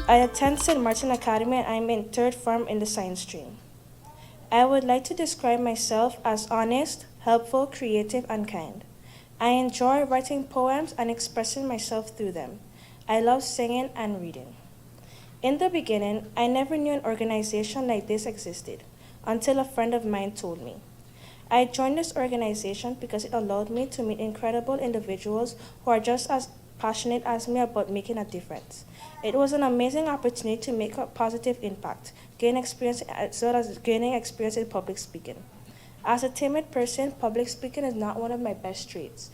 I attend St. Martin Academy and I'm in third form in the science stream. I would like to describe myself as honest, helpful, creative, and kind. I enjoy writing poems and expressing myself through them. I love singing and reading. In the beginning, I never knew an organization like this existed until a friend of mine told me. I joined this organization because it allowed me to meet incredible individuals who are just as passionate as me about making a difference. It was an amazing opportunity to make a positive impact, gain experience as well as gaining experience in public speaking. As a timid person, public speaking is not one of my best traits.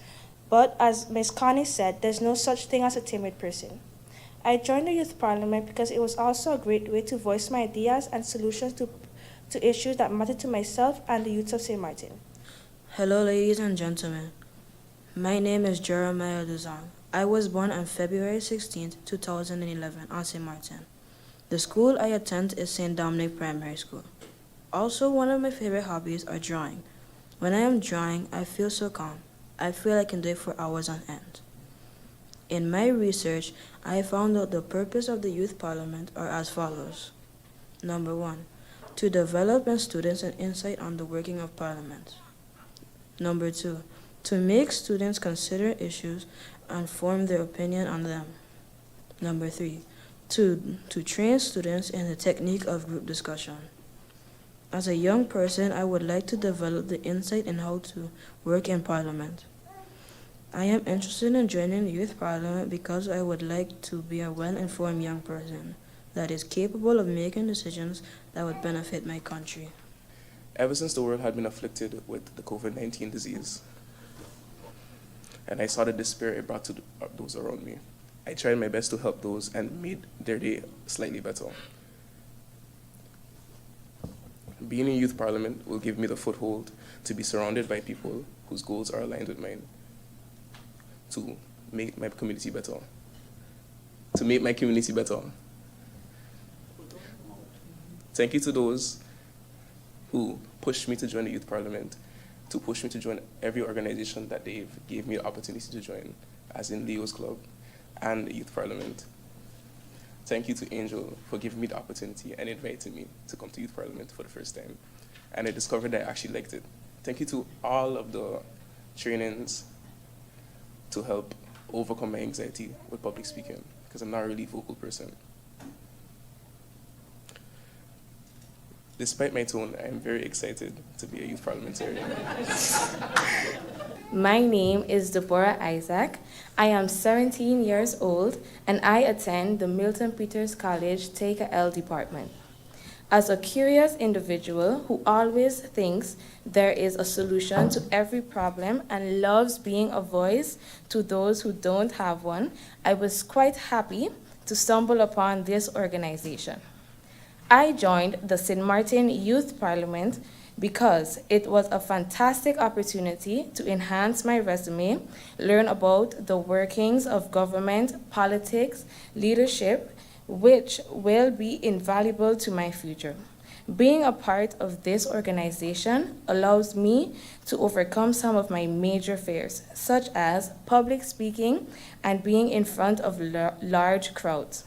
But as Ms. Connie said, there's no such thing as a timid person. I joined the Youth Parliament because it was also a great way to voice my ideas and solutions to issues that matter to myself and the youth of St. Martin. Hello, ladies and gentlemen. My name is Jeremiah Luzang. I was born on February 16, 2011, on St. Martin. The school I attend is St. Dominic Primary School. Also, one of my favorite hobbies are drawing. When I am drawing, I feel so calm. I feel I can do it for hours on end. In my research, I found out the purpose of the Youth Parliament are as follows. Number 1, to develop in students an insight on the working of Parliament. Number 2, to make students consider issues and form their opinion on them. Number 3, to train students in the technique of group discussion. As a young person, I would like to develop the insight in how to work in Parliament. I am interested in joining the Youth Parliament because I would like to be a well-informed young person that is capable of making decisions that would benefit my country. Ever since the world had been afflicted with the COVID-19 disease, and I saw the despair it brought to those around me, I tried my best to help those and made their day slightly better. Being in Youth Parliament will give me the foothold to be surrounded by people whose goals are aligned with mine, to make my community better. Thank you to those who pushed me to join the Youth Parliament, to push me to join every organization that they gave me the opportunity to join, as in Leo's Club and the Youth Parliament. Thank you to Angel for giving me the opportunity and inviting me to come to Youth Parliament for the first time. And I discovered that I actually liked it. Thank you to all of the trainings to help overcome my anxiety with public speaking, because I'm not a really vocal person. Despite my tone, I am very excited to be a youth parliamentarian. My name is Deborah Isaac. I am 17 years old and I attend the Milton Peters College Take L department. As a curious individual who always thinks there is a solution to every problem and loves being a voice to those who don't have one, I was quite happy to stumble upon this organization. I joined the St. Martin Youth Parliament because it was a fantastic opportunity to enhance my resume, learn about the workings of government, politics, leadership, which will be invaluable to my future. Being a part of this organization allows me to overcome some of my major fears, such as public speaking and being in front of large crowds.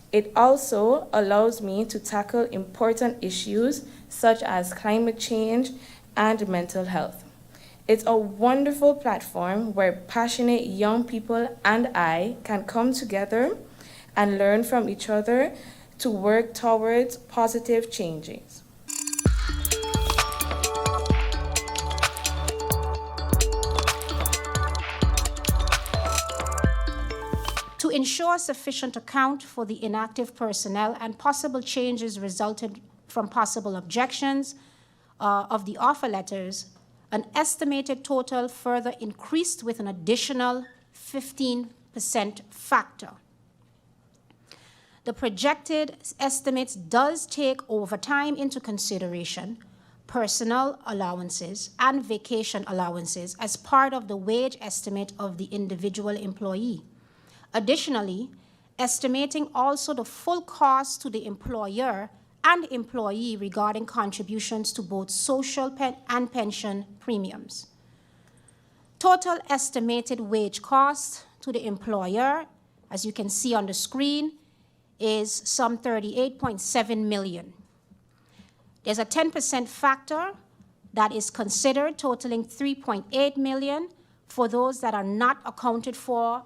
It also allows me to tackle important issues such as climate change and mental health. It's a wonderful platform where passionate young people and I can come together and learn from each other to work towards positive changes. To ensure sufficient account for the inactive personnel and possible changes resulted from possible objections of the offer letters, an estimated total further increased with an additional 15% factor. The projected estimates does take overtime into consideration personal allowances and vacation allowances as part of the wage estimate of the individual employee. Additionally, estimating also the full cost to the employer and employee regarding contributions to both social and pension premiums. Total estimated wage cost to the employer, as you can see on the screen, is some 38.7 million. There's a 10% factor that is considered, totaling 3.8 million for those that are not accounted for,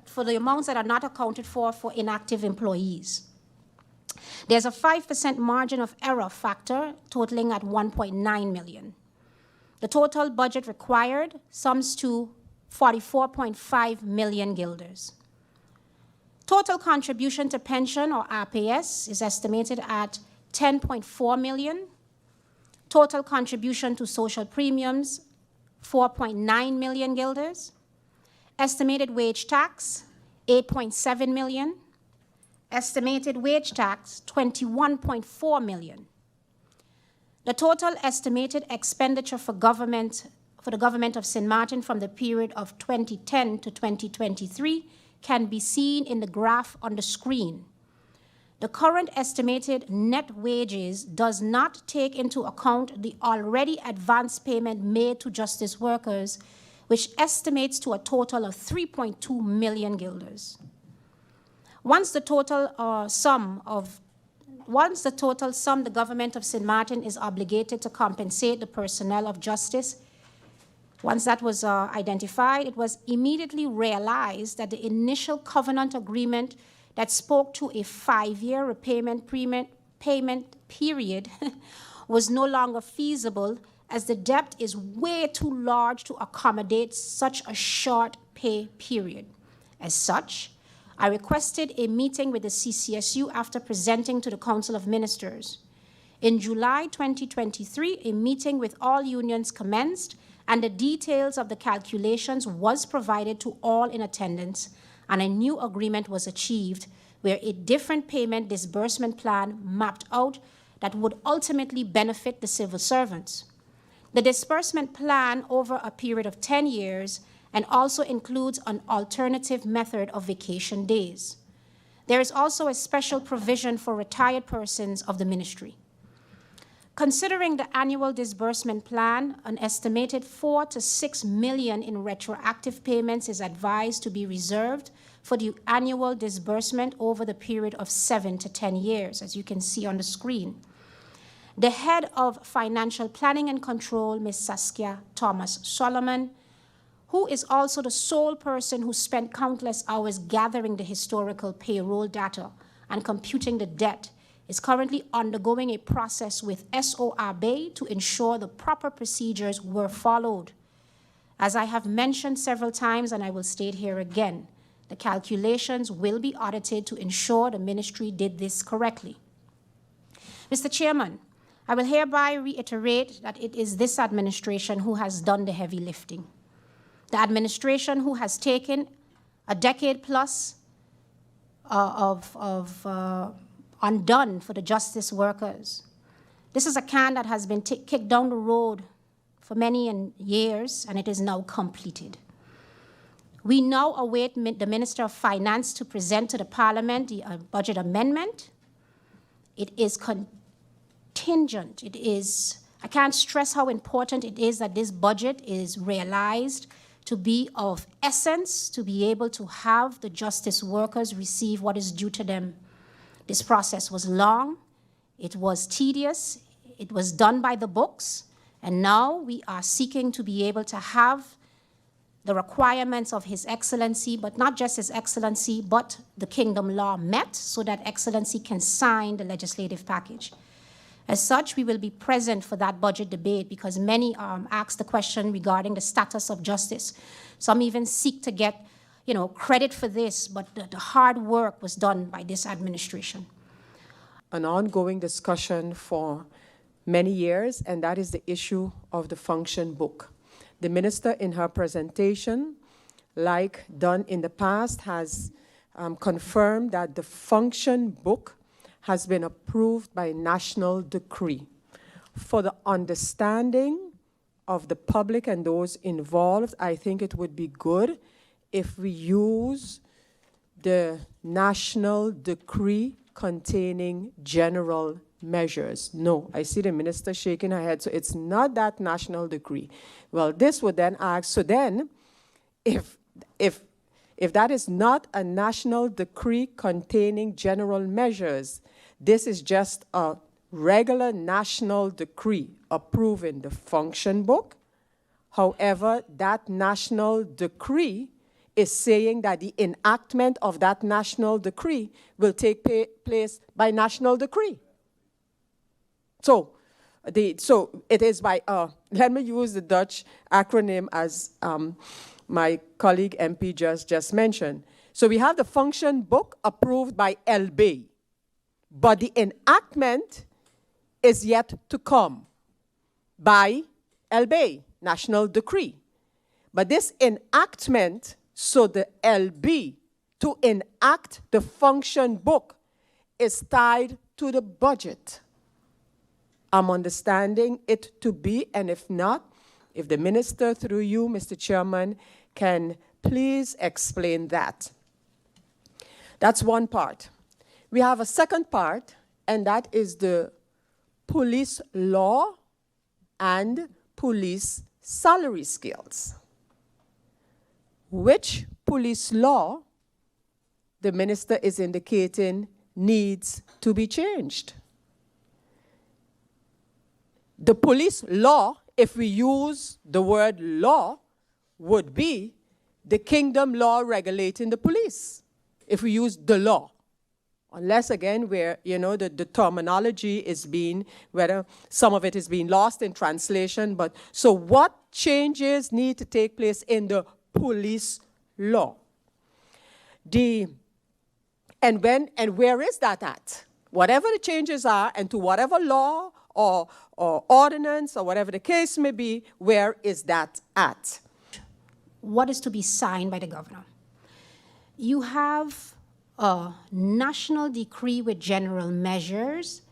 for the amounts that are not accounted for inactive employees. There's a 5% margin of error factor, totaling at 1.9 million. The total budget required sums to 44.5 million guilders. Total contribution to pension, or RPS, is estimated at 10.4 million. Total contribution to social premiums, 4.9 million guilders. Estimated wage tax, 8.7 million. Estimated wage tax, 21.4 million. The total estimated expenditure for the government of St. Martin from the period of 2010 to 2023 can be seen in the graph on the screen. The current estimated net wages does not take into account the already advanced payment made to justice workers, which estimates to a total of 3.2 million guilders. Once the total sum the government of St. Martin is obligated to compensate the personnel of justice, once that was identified, it was immediately realized that the initial covenant agreement that spoke to a 5-year repayment payment period was no longer feasible, as the debt is way too large to accommodate such a short pay period. As such, I requested a meeting with the CCSU after presenting to the Council of Ministers. In July 2023, a meeting with all unions commenced, and the details of the calculations was provided to all in attendance, and a new agreement was achieved where a different payment disbursement plan mapped out that would ultimately benefit the civil servants. The disbursement plan over a period of 10 years and also includes an alternative method of vacation days. There is also a special provision for retired persons of the ministry. Considering the annual disbursement plan, an estimated 4 to 6 million in retroactive payments is advised to be reserved for the annual disbursement over the period of 7 to 10 years, as you can see on the screen. The head of Financial Planning and Control, Ms. Saskia Thomas Solomon, who is also the sole person who spent countless hours gathering the historical payroll data and computing the debt, is currently undergoing a process with SORB to ensure the proper procedures were followed. As I have mentioned several times, and I will state here again, the calculations will be audited to ensure the ministry did this correctly. Mr. Chairman, I will hereby reiterate that it is this administration who has done the heavy lifting. The administration who has taken a decade plus undone for the justice workers. This is a can that has been kicked down the road for many years, and it is now completed. We now await the Minister of Finance to present to the Parliament the budget amendment. It is contingent. I can't stress how important it is that this budget is realized to be of essence, to be able to have the justice workers receive what is due to them. This process was long, it was tedious, it was done by the books, and now we are seeking to be able to have the requirements of His Excellency, but not just His Excellency, but the Kingdom Law met so that Excellency can sign the legislative package. As such, we will be present for that budget debate because many ask the question regarding the status of justice. Some even seek to get credit for this, but the hard work was done by this administration. An ongoing discussion for many years, and that is the issue of the function book. The minister in her presentation, like done in the past, has confirmed that the function book has been approved by national decree. For the understanding of the public and those involved, I think it would be good if we use the national decree containing general measures. No, I see the minister shaking her head, so it's not that national decree. Well, this would then ask, so then, if if that is not a national decree containing general measures, this is just a regular national decree approving the function book. However, that national decree is saying that the enactment of that national decree will take place by national decree. So it is by, let me use the Dutch acronym as my colleague MP just mentioned. So we have the function book approved by LB, but the enactment is yet to come by LB, national decree. But this enactment, so the LB to enact the function book is tied to the budget. I'm understanding it to be, and if not, if the minister through you, Mr. Chairman, can please explain that. That's one part. We have a second part, and that is the police law and police salary scales. Which police law the minister is indicating needs to be changed? The police law, if we use the word law, would be the kingdom law regulating the police, if we use the law. Unless, again, where, the terminology is being, whether some of it is being lost in translation. But so what changes need to take place in the police law? And where is that at? Whatever the changes are, and to whatever law or ordinance or whatever the case may be, where is that at? What is to be signed by the governor? You have a national decree with general measures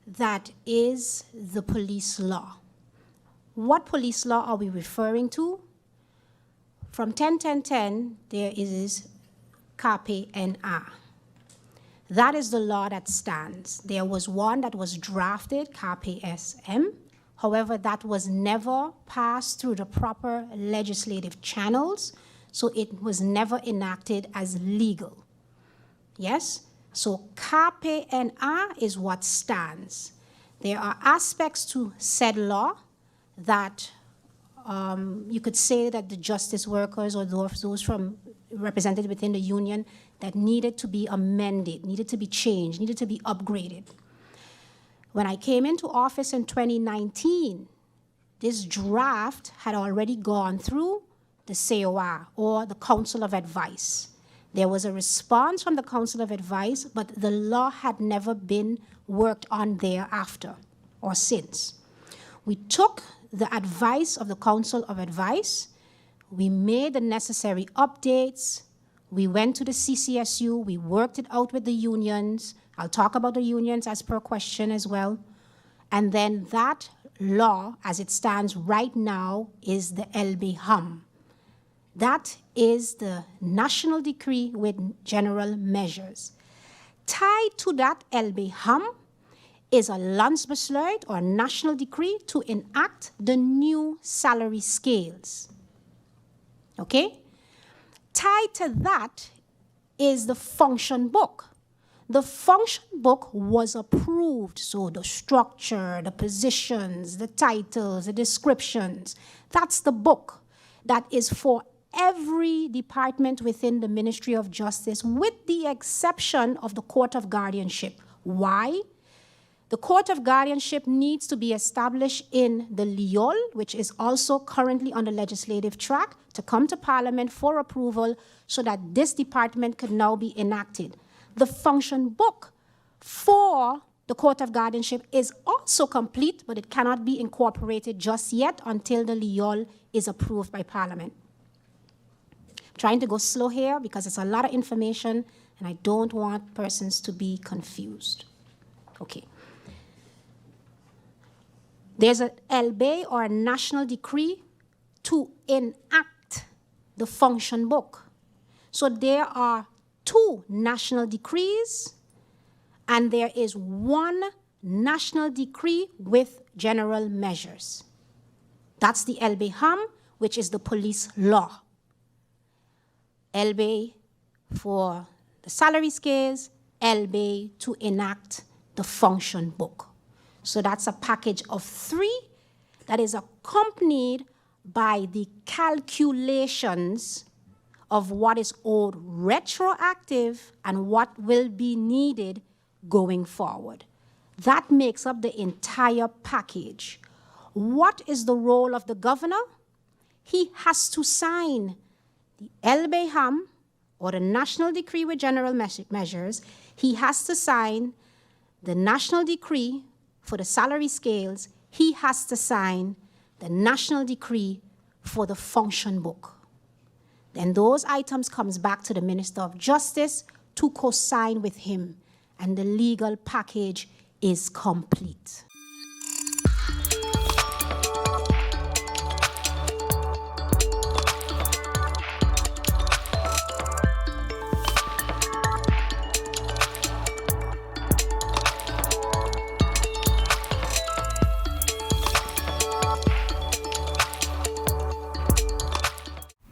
that is the police law. What police law are we referring to? From 10-10-10, there is KPNA. That is the law that stands. There was one that was drafted, KPSM. However, that was never passed through the proper legislative channels, so it was never enacted as legal. Yes? So KPNA is what stands. There are aspects to said law that you could say that the justice workers or those from represented within the union that needed to be amended, needed to be changed, needed to be upgraded. When I came into office in 2019, this draft had already gone through the COR, or the Council of Advice. There was a response from the Council of Advice, but the law had never been worked on thereafter or since. We took the advice of the Council of Advice, we made the necessary updates, we went to the CCSU, we worked it out with the unions. I'll talk about the unions as per question as well. And then that law, as it stands right now, is the LBHUM. That is the national decree with general measures. Tied to that LBHUM is a Landsbesluit, or national decree, to enact the new salary scales. Okay? Tied to that is the function book. The function book was approved, so the structure, the positions, the titles, the descriptions, that's the book that is for every department within the Ministry of Justice, with the exception of the Court of Guardianship. Why? The Court of Guardianship needs to be established in the Liol, which is also currently on the legislative track, to come to Parliament for approval so that this department could now be enacted. The function book for the Court of Guardianship is also complete, but it cannot be incorporated just yet until the Liol is approved by Parliament. I'm trying to go slow here because it's a lot of information and I don't want persons to be confused. Okay. There's an LB, or a national decree, to enact the function book. So there are 2 national decrees, and there is 1 national decree with general measures. That's the LBHUM, which is the police law. LB for the salary scales, LB to enact the function book. So that's a package of 3 that is accompanied by the calculations of what is owed retroactive and what will be needed going forward. That makes up the entire package. What is the role of the governor? He has to sign the LBHAM, or the National Decree with General Measures. He has to sign the National Decree for the salary scales. He has to sign the National Decree for the function book. Then those items comes back to the Minister of Justice to co-sign with him, and the legal package is complete.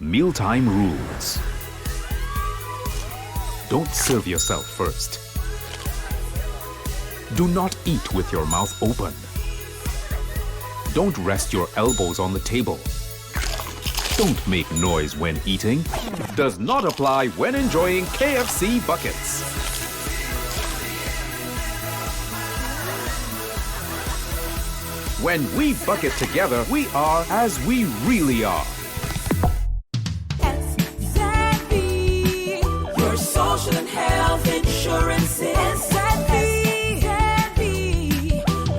Mealtime rules. Don't serve yourself first. Do not eat with your mouth open. Don't rest your elbows on the table. Don't make noise when eating. Does not apply when enjoying KFC buckets. When we bucket together, we are as we really are. Your social and health insurance is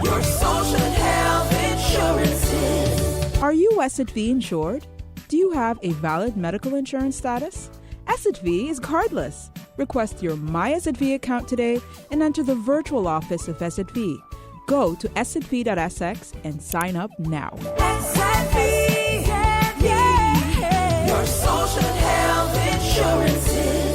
your social and health insurances. Are you SXV insured? Do you have a valid medical insurance status? SXV is cardless. Request your My SXV account today and enter the virtual office of SXV. Go to sxv.sx and sign up now. SXV, yeah. Your social and health insurances.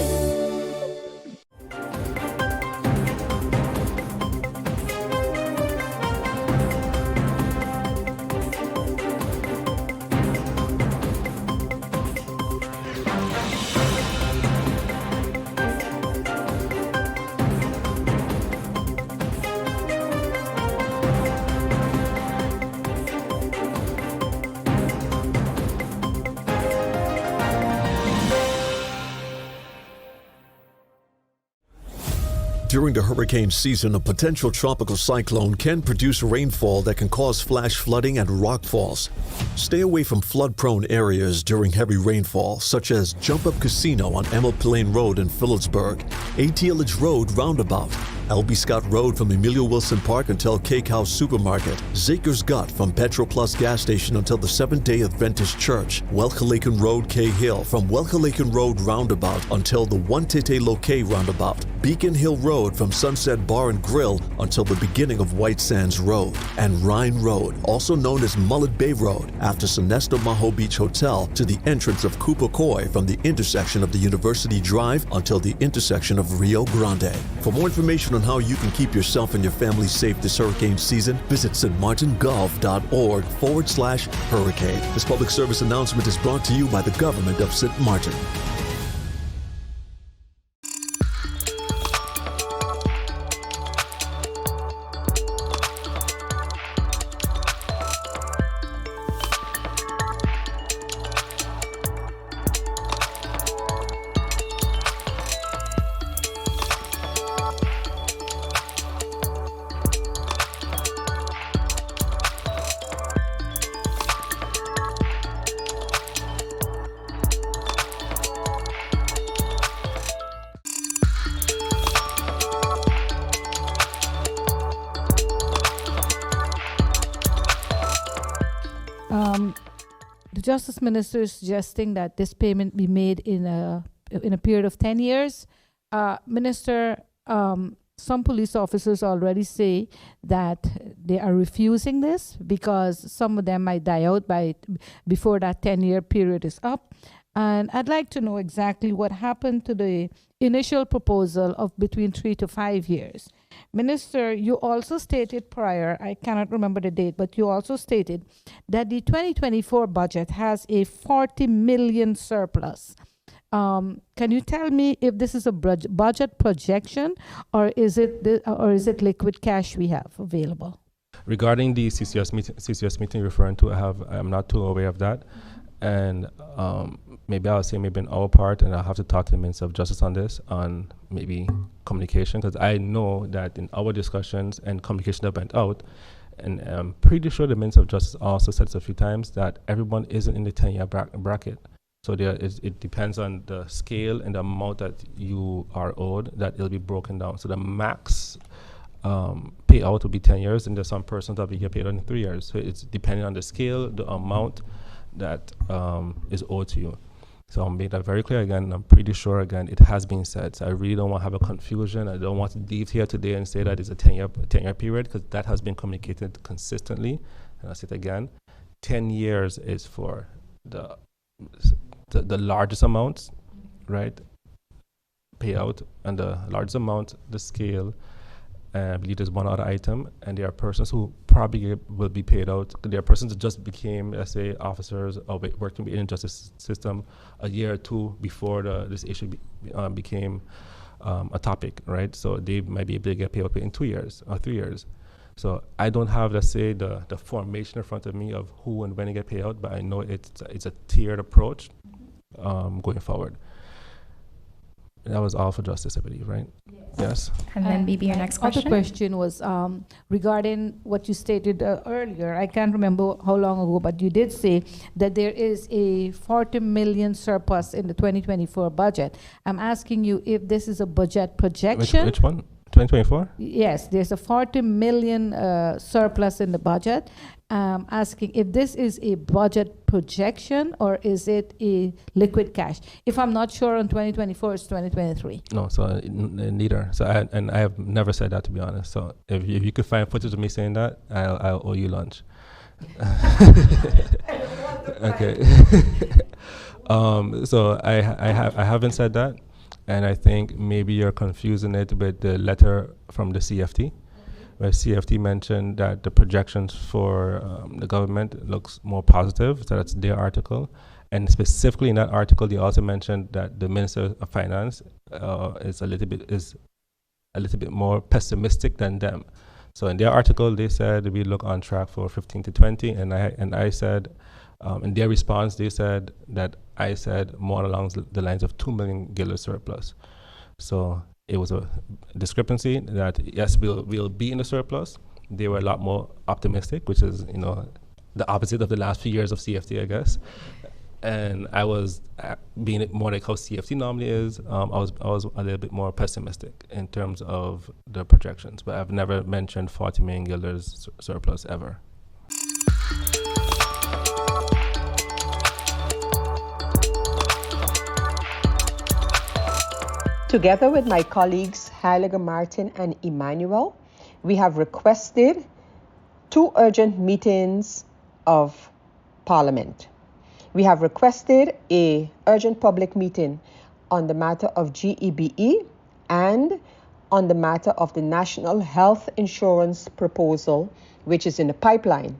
During the hurricane season, a potential tropical cyclone can produce rainfall that can cause flash flooding and rockfalls. Stay away from flood-prone areas during heavy rainfall, such as Jump Up Casino on Emma Plain Road in Phillipsburg, ATLH Road Roundabout, L.B. Scott Road from Emilio Wilson Park until Cake House Supermarket, Zaker's Gut from Petro Plus gas station until the Seventh-day Adventist Church, Welchalaken Road Cahill from Welchalaken Road Roundabout until the One-Tete Loke Roundabout, Beacon Hill Road from Sunset Bar and Grill until the beginning of White Sands Road, and Rhine Road, also known as Mullet Bay Road, after Sonesto Maho Beach Hotel to the entrance of Cooper Coy from the intersection of the University Drive until the intersection of Rio Grande. For more information on how you can keep yourself and your family safe this hurricane season, visit stmartingolf.org/hurricane. This public service announcement is brought to you by the government of St. Martin. The Justice Minister is suggesting that this payment be made in a period of 10 years. Minister, some police officers already say that they are refusing this because some of them might die out before that 10-year period is up. And I'd like to know exactly what happened to the initial proposal of between 3 to 5 years. Minister, you also stated prior, I cannot remember the date, but you also stated that the 2024 budget has a 40 million surplus. Can you tell me if this is a budget projection, or is it liquid cash we have available? Regarding the CCS meeting you're referring to, I'm not too aware of that, and maybe I'll say maybe on our part, and I'll have to talk to the Minister of Justice on this, on maybe communication, because I know that in our discussions and communication that went out, and I'm pretty sure the Minister of Justice also said this a few times, that everyone isn't in the 10-year bracket. So it depends on the scale and the amount that you are owed, that it'll be broken down. So the max payout will be 10 years, and there's some persons that will get paid in 3 years. So it's depending on the scale, the amount that is owed to you. So I'll make that very clear again. I'm pretty sure, again, it has been said. So I really don't want to have a confusion. I don't want to leave here today and say that it's a 10-year period, because that has been communicated consistently. And I'll say it again, 10 years is for the largest amounts, right? Payout, and the largest amount, the scale. I believe there's one other item, and there are persons who probably will be paid out. There are persons that just became, let's say, officers or working in the justice system a year or two before this issue became a topic, right? So they might be able to get paid out in 2 years or 3 years. So I don't have, let's say, the formation in front of me of who and when they get paid out, but I know it's a tiered approach going forward. That was all for justice, I believe, right? Yes. And then maybe your next question. Other question was regarding what you stated earlier. I can't remember how long ago, but you did say that there is a 40 million surplus in the 2024 budget. I'm asking you if this is a budget projection. Which one? 2024? Yes, there's a 40 million surplus in the budget. Asking if this is a budget projection or is it a liquid cash? If I'm not sure on 2024, it's 2023. No, so neither. So I have never said that, to be honest. So if you could find footage of me saying that, I'll owe you lunch. Okay. So I haven't said that, and I think maybe you're confusing it with the letter from the CFT, where CFT mentioned that the projections for the government looks more positive. So that's their article, and specifically in that article, they also mentioned that the Minister of Finance is a little bit more pessimistic than them. So in their article, they said we look on track for 15 to 20, and I said, in their response, they said that I said more along the lines of 2 million guilders surplus. So it was a discrepancy that, yes, we'll be in the surplus. They were a lot more optimistic, which is, the opposite of the last few years of CFT, I guess. And I was being more like how CFT normally is. I was a little bit more pessimistic in terms of the projections, but I've never mentioned 40 million guilders surplus ever. Together with my colleagues Heiliger Martin and Emmanuel, we have requested 2 urgent meetings of Parliament. We have requested an urgent public meeting on the matter of GEBE and on the matter of the National Health Insurance proposal, which is in the pipeline.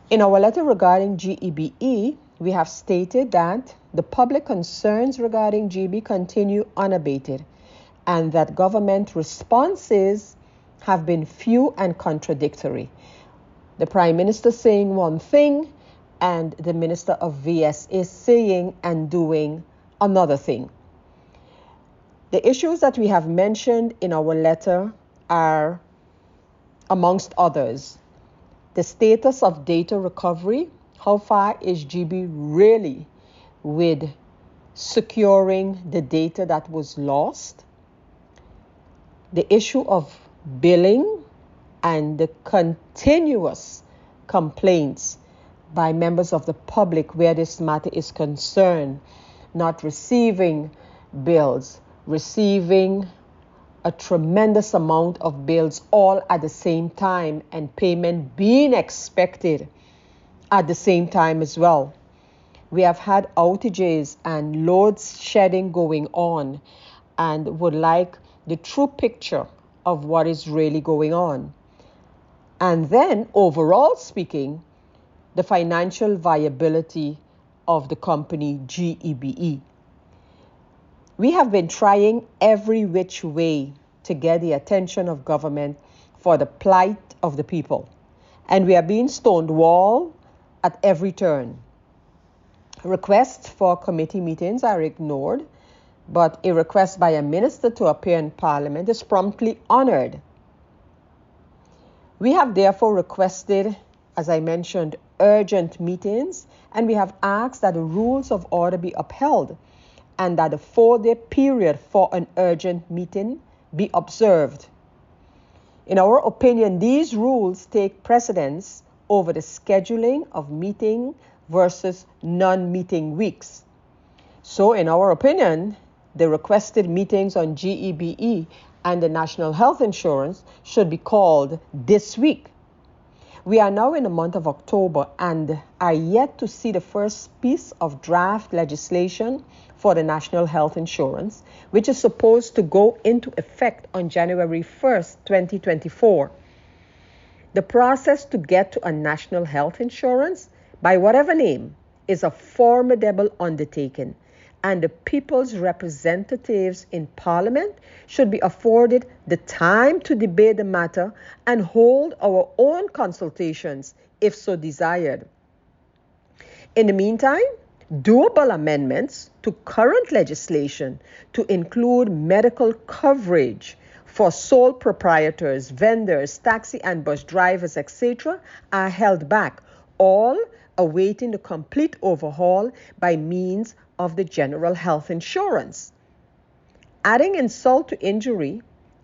In our letter regarding GEBE, we have stated that the public concerns regarding GB continue unabated and that government responses have been few and contradictory. The Prime Minister saying one thing and the Minister of VS is saying and doing another thing. The issues that we have mentioned in our letter are, amongst others, the status of data recovery. How far is GB really with securing the data that was lost? The issue of billing and the continuous complaints by members of the public where this matter is concerned, not receiving bills, receiving a tremendous amount of bills all at the same time, and payment being expected at the same time as well. We have had outages and load shedding going on and would like the true picture of what is really going on. And then, overall speaking, the financial viability of the company GEBE. We have been trying every which way to get the attention of government for the plight of the people, and we are being stonewalled at every turn. Requests for committee meetings are ignored, but a request by a minister to appear in Parliament is promptly honored. We have therefore requested, as I mentioned, urgent meetings, and we have asked that the rules of order be upheld and that the 4-day period for an urgent meeting be observed. In our opinion, these rules take precedence over the scheduling of meeting versus non-meeting weeks. So in our opinion, the requested meetings on GEBE and the National Health Insurance should be called this week. We are now in the month of October and are yet to see the first piece of draft legislation for the National Health Insurance, which is supposed to go into effect on January 1st, 2024. The process to get to a National Health Insurance, by whatever name, is a formidable undertaking, and the people's representatives in Parliament should be afforded the time to debate the matter and hold our own consultations if so desired. In the meantime, doable amendments to current legislation to include medical coverage for sole proprietors, vendors, taxi and bus drivers, etc., are held back, all awaiting the complete overhaul by means of the general health insurance. Adding insult to injury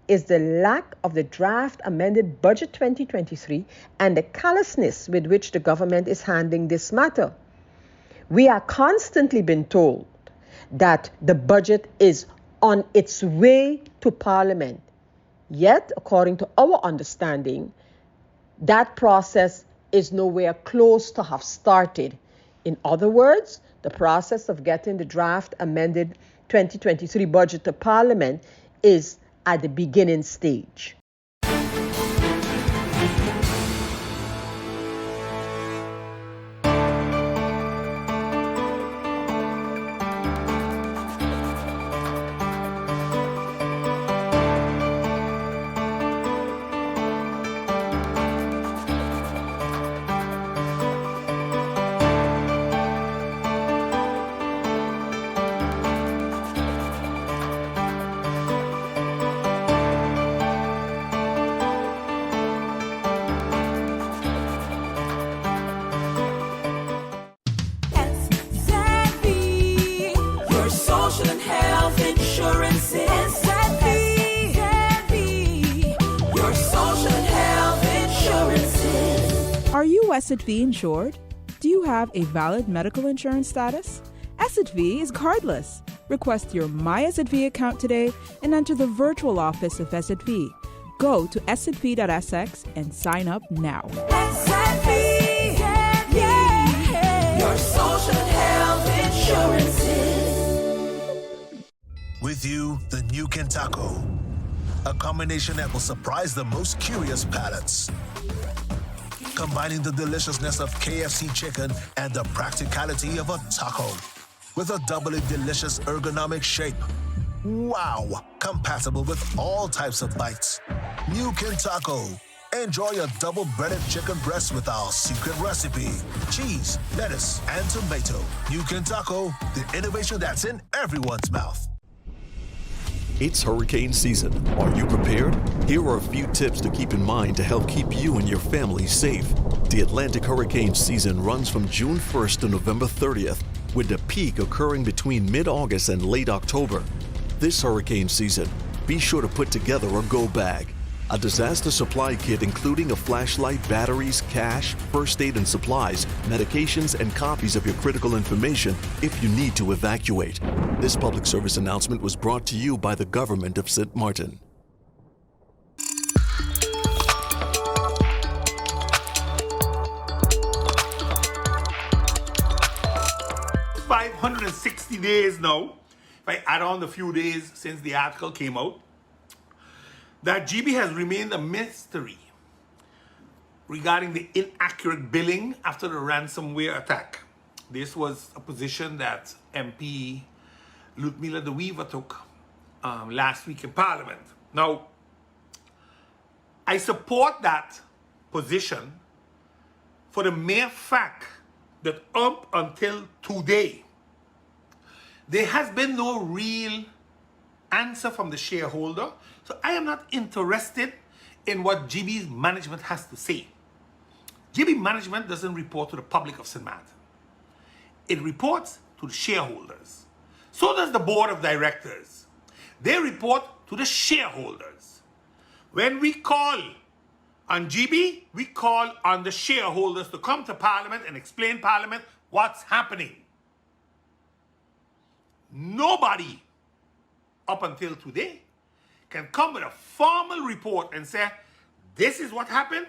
is the lack of the draft amended budget 2023 and the callousness with which the government is handling this matter. We are constantly being told that the budget is on its way to Parliament. Yet, according to our understanding, that process is nowhere close to have started. In other words, the process of getting the draft amended 2023 budget to Parliament is at the beginning stage. Are you SXV insured? Do you have a valid medical insurance status? SXV is cardless. Request your My SXV account today and enter the virtual office of SXV. Go to sxv.sx and sign up now. SXV, yeah. Your social and health insurances. With you, the new Kentaco. A combination that will surprise the most curious palates. Combining the deliciousness of KFC chicken and the practicality of a taco with a doubly delicious ergonomic shape. Wow! Compatible with all types of bites. New Kentaco. Enjoy a double breaded chicken breast with our secret recipe. Cheese, lettuce, and tomato. New Kentaco, the innovation that's in everyone's mouth. It's hurricane season. Are you prepared? Here are a few tips to keep in mind to help keep you and your family safe. The Atlantic hurricane season runs from June 1st to November 30th, with the peak occurring between mid-August and late October. This hurricane season, be sure to put together a go bag. A disaster supply kit including a flashlight, batteries, cash, first aid and supplies, medications, and copies of your critical information if you need to evacuate. This public service announcement was brought to you by the government of St. Martin. It's 560 days now, if I add on the few days since the article came out, that GB has remained a mystery regarding the inaccurate billing after the ransomware attack. This was a position that MP Ludmilla the Weaver took last week in Parliament. Now, I support that position for the mere fact that up until today, there has been no real answer from the shareholder. So I am not interested in what GB's management has to say. GB management doesn't report to the public of St. Martin. It reports to the shareholders. So does the board of directors. They report to the shareholders. When we call on GB, we call on the shareholders to come to Parliament and explain Parliament what's happening. Nobody up until today can come with a formal report and say, this is what happened,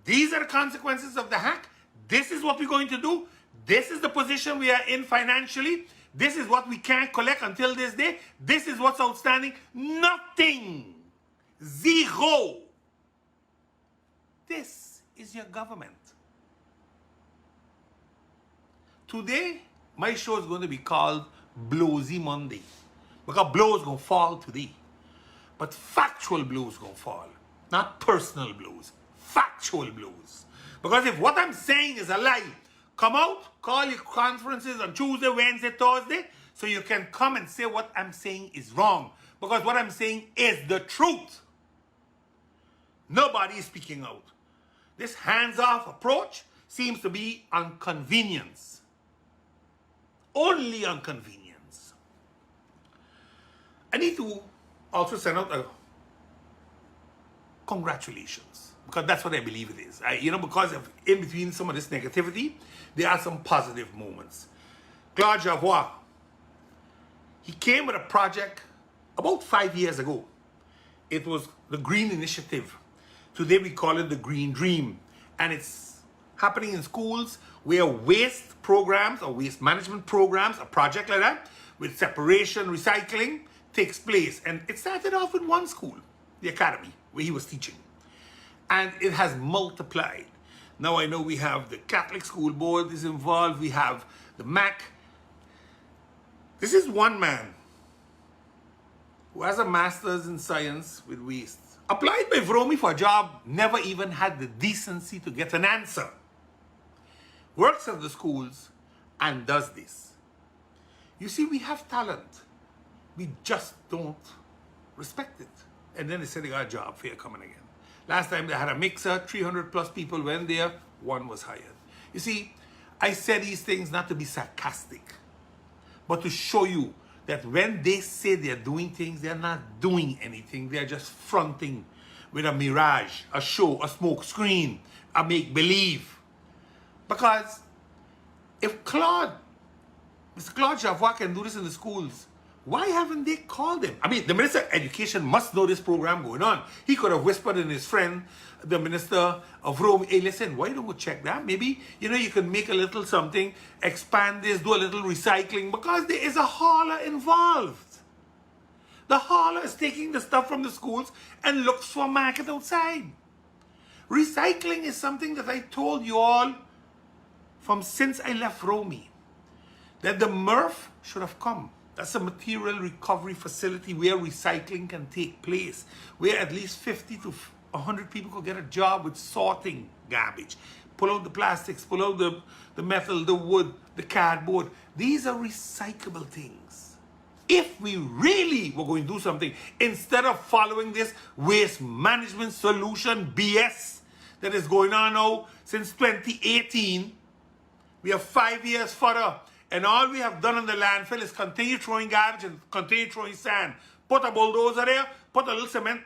these are the consequences of the hack, this is what we're going to do, this is the position we are in financially, this is what we can't collect until this day, this is what's outstanding. Nothing. Zero. This is your government. Today, my show is going to be called Blowsy Monday, because blows going to fall today. But factual blows going to fall, not personal blows, factual blows. Because if what I'm saying is a lie, come out, call your conferences on Tuesday, Wednesday, Thursday, so you can come and say what I'm saying is wrong. Because what I'm saying is the truth. Nobody is speaking out. This hands-off approach seems to be on convenience. Only on convenience. I need to also send out a congratulations, because that's what I believe it is. Because of in between some of this negativity, there are some positive moments. Claude Javois, he came with a project about 5 years ago. It was the Green Initiative. Today we call it the Green Dream. And it's happening in schools where waste programs or waste management programs, a project like that, with separation, recycling, takes place. And it started off with one school, the Academy, where he was teaching. And it has multiplied. Now I know we have the Catholic School Board is involved, we have the MAC. This is one man who has a master's in science with waste. Applied by Vromi for a job, never even had the decency to get an answer. Works at the schools and does this. You see, we have talent. We just don't respect it. And then they say they got a job, fair coming again. Last time they had a mixer, 300 plus people went there, one was hired. You see, I say these things not to be sarcastic, but to show you that when they say they're doing things, they're not doing anything. They're just fronting with a mirage, a show, a smoke screen, a make-believe. Because if Mr. Claude Javois can do this in the schools, why haven't they called him? I mean, the Minister of Education must know this program going on. He could have whispered in his friend, the Minister of Rome, hey, listen, why don't we check that? Maybe, you can make a little something, expand this, do a little recycling, because there is a hauler involved. The hauler is taking the stuff from the schools and looks for a market outside. Recycling is something that I told you all from since I left Romy, that the MRF should have come. That's a material recovery facility where recycling can take place, where at least 50 to 100 people could get a job with sorting garbage. Pull out the plastics, pull out the metal, the wood, the cardboard. These are recyclable things. If we really were going to do something, instead of following this waste management solution BS that is going on now since 2018, we are 5 years further. And all we have done in the landfill is continue throwing garbage and continue throwing sand. Put a bulldozer there, put a little cement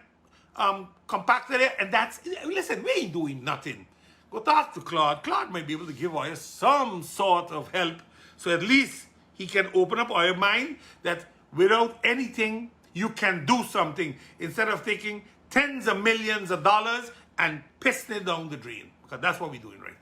compactor there, and that's, listen, we ain't doing nothing. Go talk to Claude. Claude might be able to give us some sort of help, so at least he can open up our mind that without anything, you can do something instead of taking tens of millions of dollars and pissing it down the drain. Because that's what we're doing right now.